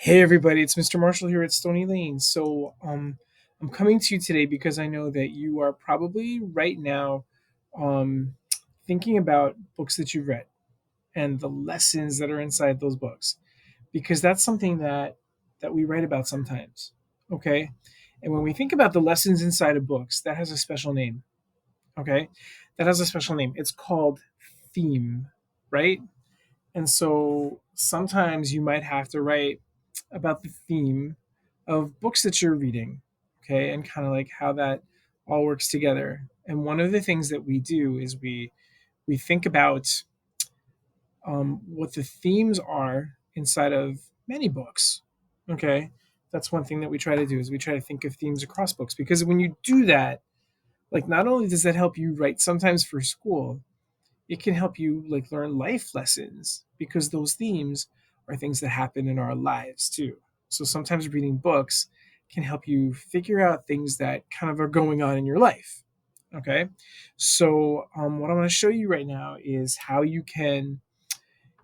Hey everybody, it's Mr. Marshall here at Stony Lane. I'm coming to you today because I know that you are probably right now um, thinking about books that you've read and the lessons that are inside those books, because that's something that we write about sometimes. Okay, and when we think about the lessons inside of books, that has a special name. Okay, that has a special name. It's called theme, right? And so sometimes you might have to write about the theme of books that you're reading, okay, and kind of like how that all works together. And one of the things that we do is we think about what the themes are inside of many books. Okay, that's one thing that we try to do is we try to think of themes across books because when you do that, like not only does that help you write sometimes for school, it can help you like learn life lessons because those themes are things that happen in our lives too. So sometimes reading books can help you figure out things that kind of are going on in your life. Okay. What I want to show you right now is how you can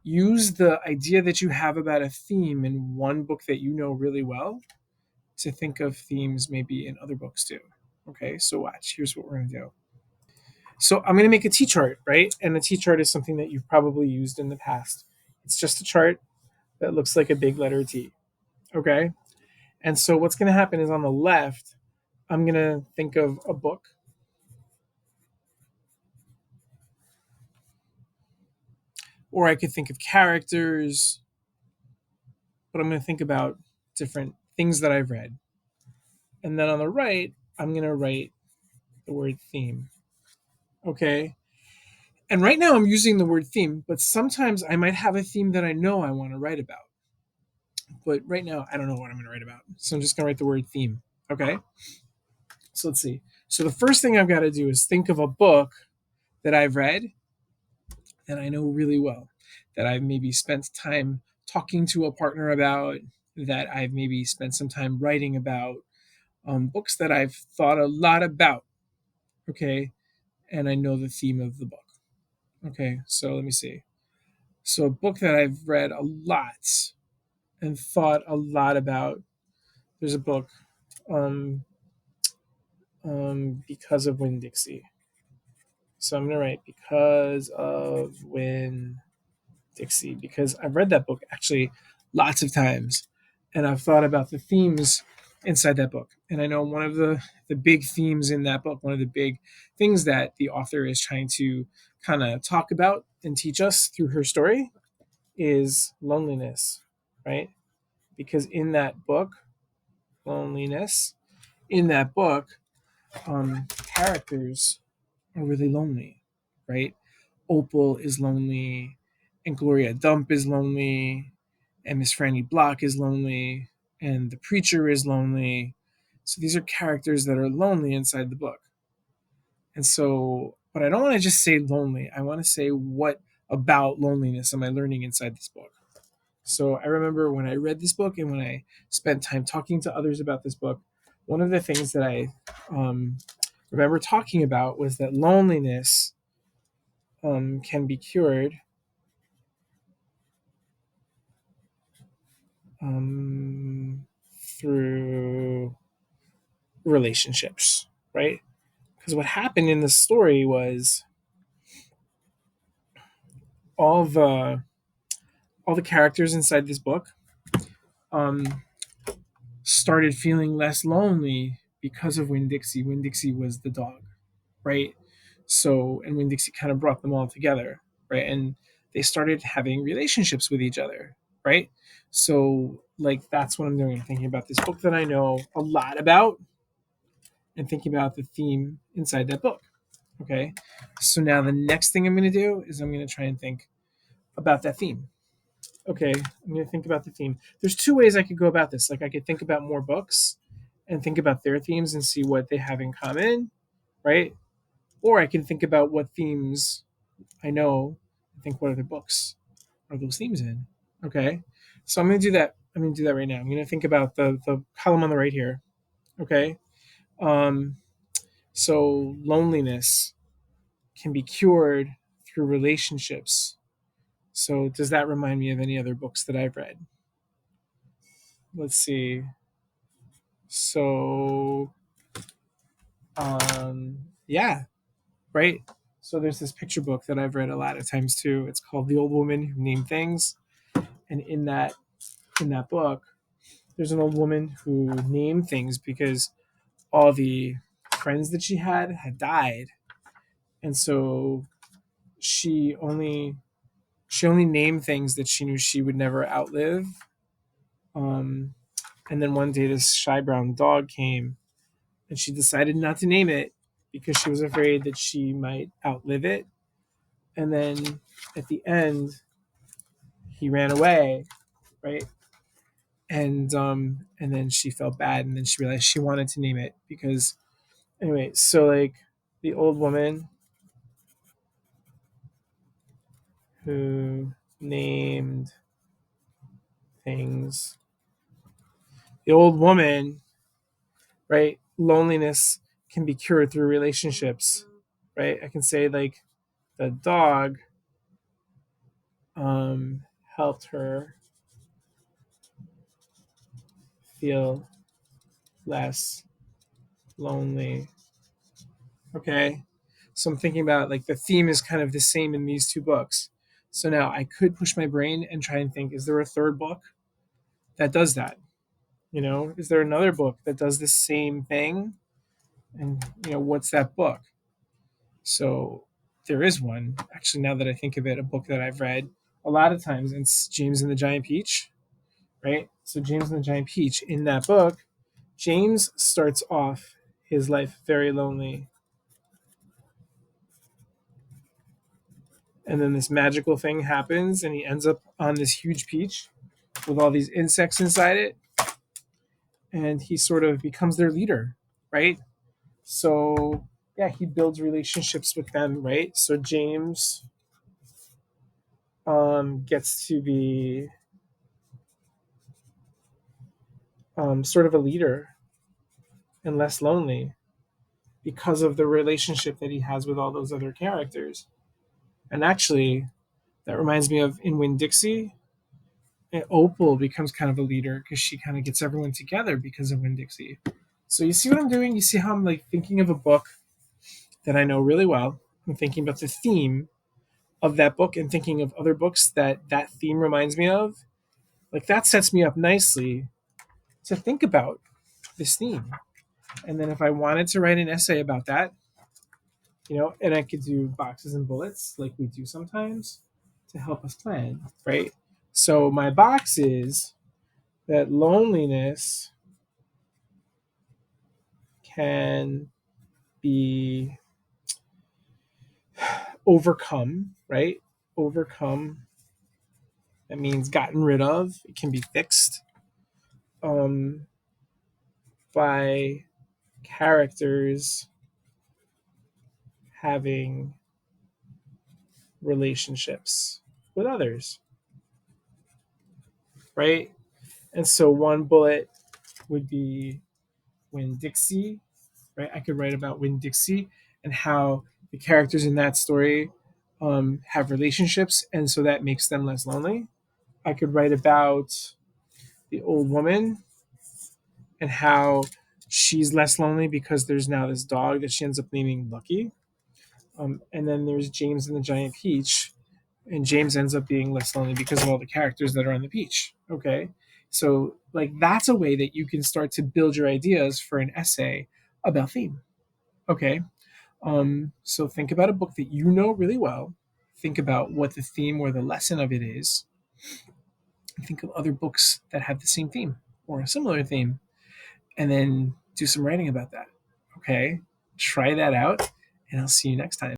use the idea that you have about a theme in one book that you know really well to think of themes maybe in other books too. Okay. So watch. Here's what we're going to do. So I'm going to make a T chart, right? And a T chart is something that you've probably used in the past. It's just a chart that looks like a big letter T. Okay. And so what's going to happen is on the left, I'm going to think of a book, or I could think of characters, but I'm going to think about different things that I've read. And then on the right, I'm going to write the word theme. Okay. And right now I'm using the word theme, but sometimes I might have a theme that I know I want to write about. But right now I don't know what I'm going to write about. So I'm just going to write the word theme. Okay. So let's see. So the first thing I've got to do is think of a book that I've read that I know really well, that I've maybe spent time talking to a partner about, that I've maybe spent some time writing about, books that I've thought a lot about. Okay. And I know the theme of the book. Okay. So let me see. So a book that I've read a lot and thought a lot about. There's a book, um, because of Winn Dixie. So I'm gonna write because of Winn Dixie because I've read that book actually lots of times, and I've thought about the themes inside that book. And I know one of the big themes in that book, one of the big things that the author is trying to kind of talk about and teach us through her story is loneliness, right? Because in that book, loneliness, in that book, characters are really lonely, right? Opal is lonely, and Gloria Dump is lonely, and Miss Franny Block is lonely, and the preacher is lonely. So these are characters that are lonely inside the book. And so, but I don't want to just say lonely. I want to say what about loneliness am I learning inside this book? So I remember when I read this book and when I spent time talking to others about this book, one of the things that I um, remember talking about was that loneliness can be cured um, through relationships, right? Because what happened in the story was all the all the characters inside this book um, started feeling less lonely because of Winn Dixie. Winn Dixie was the dog, right? So, and Winn Dixie kind of brought them all together, right? And they started having relationships with each other, right? So, like, that's what I'm doing. I'm thinking about this book that I know a lot about and thinking about the theme inside that book. Okay. So now the next thing I'm going to do is I'm going to try and think about that theme. Okay. I'm going to think about the theme. There's two ways I could go about this. Like I could think about more books and think about their themes and see what they have in common, right? Or I can think about what themes I know and think what other books are those themes in. Okay. So I'm going to do that. I'm going to do that right now. I'm going to think about the column on the right here. Okay. Um, so loneliness can be cured through relationships. So does that remind me of any other books that I've read? let's see. So, yeah, right. So there's this picture book that I've read a lot of times too. It's called The Old Woman Who Named Things, and in that book, there's an old woman who named things because all the friends that she had died, and so she only she only named things that she knew she would never outlive. Um, and then one day, this shy brown dog came, and she decided not to name it because she was afraid that she might outlive it. And then at the end, he ran away, right? And then she felt bad, and then she realized she wanted to name it because anyway. So like the old woman who named things, the old woman, right? Loneliness can be cured through relationships, right? I can say like the dog helped her feel less lonely. Okay. So I'm thinking about like the theme is kind of the same in these two books. So now I could push my brain and try and think, is there a third book that does that? Is there another book that does the same thing? And what's that book? So there is one. Actually, now that I think of it, a book that I've read a lot of times, and it's James and the Giant Peach, right? So James and the Giant Peach, in that book, James starts off his life very lonely. And then this magical thing happens, and he ends up on this huge peach with all these insects inside it. And he sort of becomes their leader, right? So, yeah, he builds relationships with them, right? So James gets to be sort of a leader and less lonely because of the relationship that he has with all those other characters. And actually, that reminds me of in Winn Dixie, Opal becomes kind of a leader because she kind of gets everyone together because of Winn Dixie. So you see what I'm doing? You see how I'm like thinking of a book that I know really well. I'm thinking about the theme of that book and thinking of other books that theme reminds me of. Like that sets me up nicely to think about this theme. And then if I wanted to write an essay about that, and I could do boxes and bullets like we do sometimes to help us plan, right? So my box is that loneliness can be overcome, right? Overcome, that means gotten rid of. It can be fixed um, by characters having relationships with others, right? And so one bullet would be Winn Dixie, right? I could write about Winn Dixie and how the characters in that story have relationships, and so that makes them less lonely. I could write about the old woman and how she's less lonely because there's now this dog that she ends up naming Lucky. And then there's James and the Giant Peach, and James ends up being less lonely because of all the characters that are on the peach. Okay. So, like, that's a way that you can start to build your ideas for an essay about theme. Okay. So, think about a book that you know really well. Think about what the theme or the lesson of it is. And think of other books that have the same theme or a similar theme, and then do some writing about that. Okay. Try that out, and I'll see you next time.